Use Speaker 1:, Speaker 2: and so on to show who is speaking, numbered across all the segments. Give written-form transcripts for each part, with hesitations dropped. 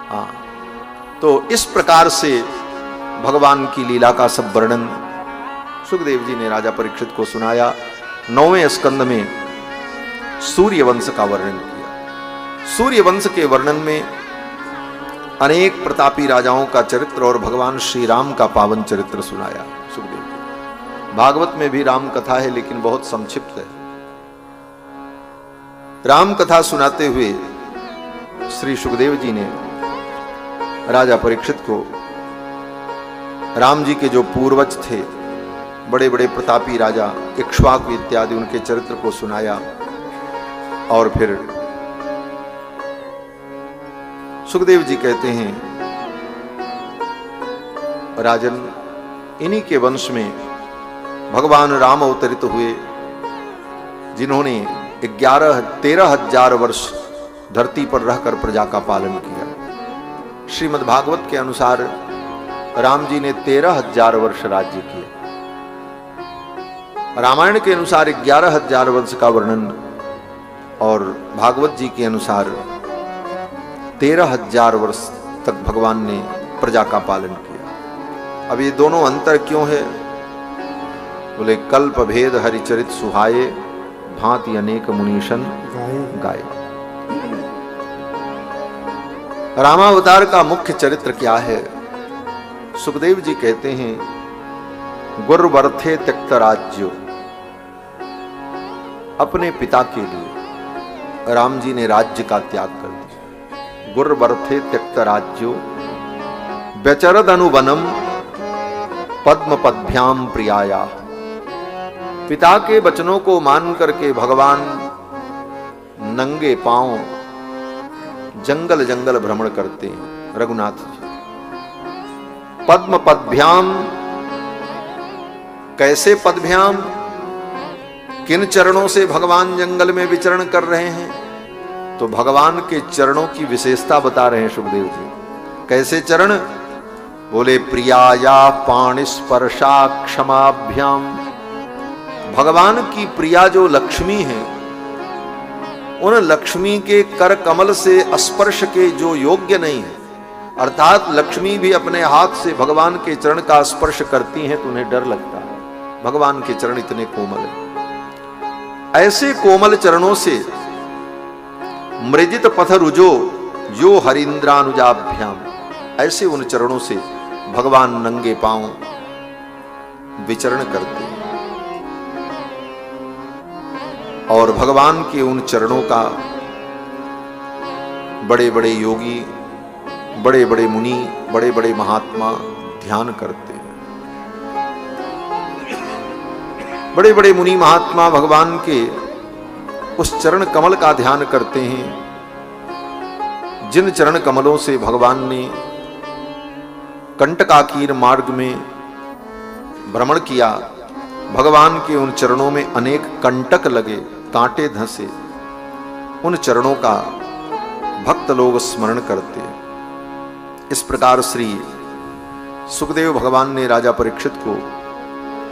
Speaker 1: हाँ, तो इस प्रकार से भगवान की लीला का सब वर्णन सुखदेव जी ने राजा परीक्षित को सुनाया। 9वें स्कंद में सूर्यवंश का वर्णन किया। सूर्यवंश के वर्णन में अनेक प्रतापी राजाओं का चरित्र और भगवान श्री राम का पावन चरित्र सुनाया सुखदेव जी। भागवत में भी राम कथा है, लेकिन बहुत संक्षिप्त है। राम कथा सुनाते हुए श्री सुखदेव जी ने राजा परीक्षित को राम जी के जो पूर्वज थे, बड़े बड़े प्रतापी राजा इक्ष्वाकु इत्यादि, उनके चरित्र को सुनाया। और फिर सुखदेव जी कहते हैं, राजन, इन्हीं के वंश में भगवान राम अवतरित हुए, जिन्होंने 13,000 वर्ष धरती पर रहकर प्रजा का पालन किया। श्रीमद् भागवत के अनुसार राम जी ने 13,000 वर्ष राज्य किया। रामायण के अनुसार 11,000 वर्ष का वर्णन और भागवत जी के अनुसार 13,000 वर्ष तक भगवान ने प्रजा का पालन किया। अब ये दोनों अंतर क्यों है? बोले, कल्प भेद हरिचरित सुहाये, भांति अनेक मुनीशन गाए। रामावतार का मुख्य चरित्र क्या है? सुखदेव जी कहते हैं, गुरवर्थे त्यक्त राज्यो। अपने पिता के लिए राम जी ने राज्य का त्याग कर दिया। गुरवर्थे त्यक्त राज्यो व्यचरद अनुवनम पद्म पद्भ्याम प्रियाया। पिता के वचनों को मान करके भगवान नंगे पांव जंगल जंगल भ्रमण करते हैं। रघुनाथ जी, पद्म पद्भ्याम, कैसे पद्भ्याम, किन चरणों से भगवान जंगल में विचरण कर रहे हैं? तो भगवान के चरणों की विशेषता बता रहे हैं सुखदेव जी। कैसे चरण? बोले, प्रियाया पाणिस्पर्शा क्षमाभ्याम। भगवान की प्रिया जो लक्ष्मी है, उन लक्ष्मी के कर कमल से स्पर्श के जो योग्य नहीं है, अर्थात लक्ष्मी भी अपने हाथ से भगवान के चरण का स्पर्श करती हैं तो उन्हें डर लगता है। भगवान के चरण इतने कोमल हैं। ऐसे कोमल चरणों से मृजित पथ रुजो यो हरीन्द्रानुजाभ्याम, ऐसे उन चरणों से भगवान नंगे पांव विचरण करते हैं। और भगवान के उन चरणों का बड़े बड़े योगी, बड़े बड़े मुनि, बड़े बड़े महात्मा ध्यान करते हैं। बड़े बड़े मुनि महात्मा भगवान के उस चरण कमल का ध्यान करते हैं, जिन चरण कमलों से भगवान ने कंटकाकीर मार्ग में भ्रमण किया। भगवान के उन चरणों में अनेक कंटक लगे, कांटे धंसे। उन चरणों का भक्त लोग स्मरण करते हैं। इस प्रकार श्री सुखदेव भगवान ने राजा परीक्षित को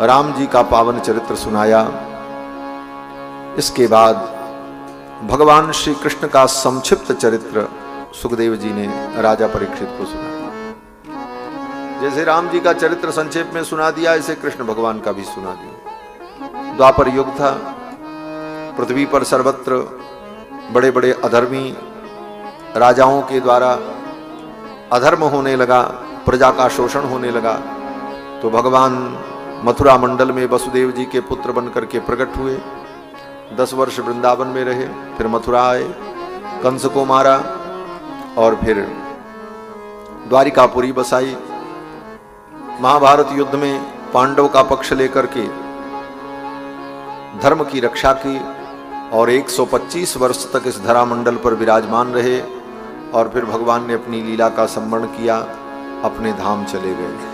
Speaker 1: राम जी का पावन चरित्र सुनाया। इसके बाद भगवान श्री कृष्ण का संक्षिप्त चरित्र सुखदेव जी ने राजा परीक्षित को सुनाया। जैसे राम जी का चरित्र संक्षेप में सुना दिया, ऐसे कृष्ण भगवान का भी सुना दिया। द्वापर युग था, पृथ्वी पर सर्वत्र बड़े बड़े अधर्मी राजाओं के द्वारा अधर्म होने लगा, प्रजा का शोषण होने लगा। तो भगवान मथुरा मंडल में वसुदेव जी के पुत्र बनकर के प्रकट हुए। 10 वर्ष वृंदावन में रहे, फिर मथुरा आए, कंस को मारा और फिर द्वारिकापुरी बसाई। महाभारत युद्ध में पांडव का पक्ष लेकर के धर्म की रक्षा की और 125 वर्ष तक इस धरा मंडल पर विराजमान रहे। और फिर भगवान ने अपनी लीला का स्मरण किया, अपने धाम चले गए।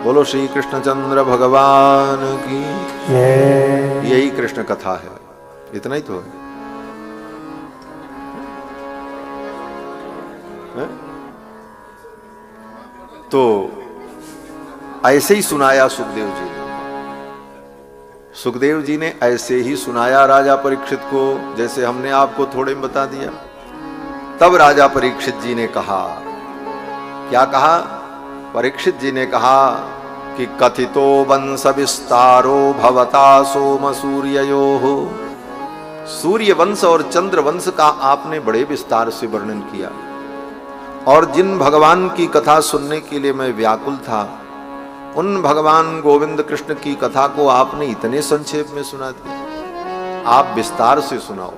Speaker 1: बोलो श्री कृष्णचंद्र भगवान की। यही कृष्ण कथा है, इतना ही तो है। तो ऐसे ही सुनाया सुखदेव जी ने। सुखदेव जी ने ऐसे ही सुनाया राजा परीक्षित को, जैसे हमने आपको थोड़े में बता दिया। तब राजा परीक्षित जी ने कहा, क्या कहा? परीक्षित जी ने कहा कि कथितो वंश विस्तारो भवता सोम सूर्ययोः। सूर्य वंश और चंद्र वंश का आपने बड़े विस्तार से वर्णन किया, और जिन भगवान की कथा सुनने के लिए मैं व्याकुल था, उन भगवान गोविंद कृष्ण की कथा को आपने इतने संक्षेप में सुना दी। आप विस्तार से सुनाओ।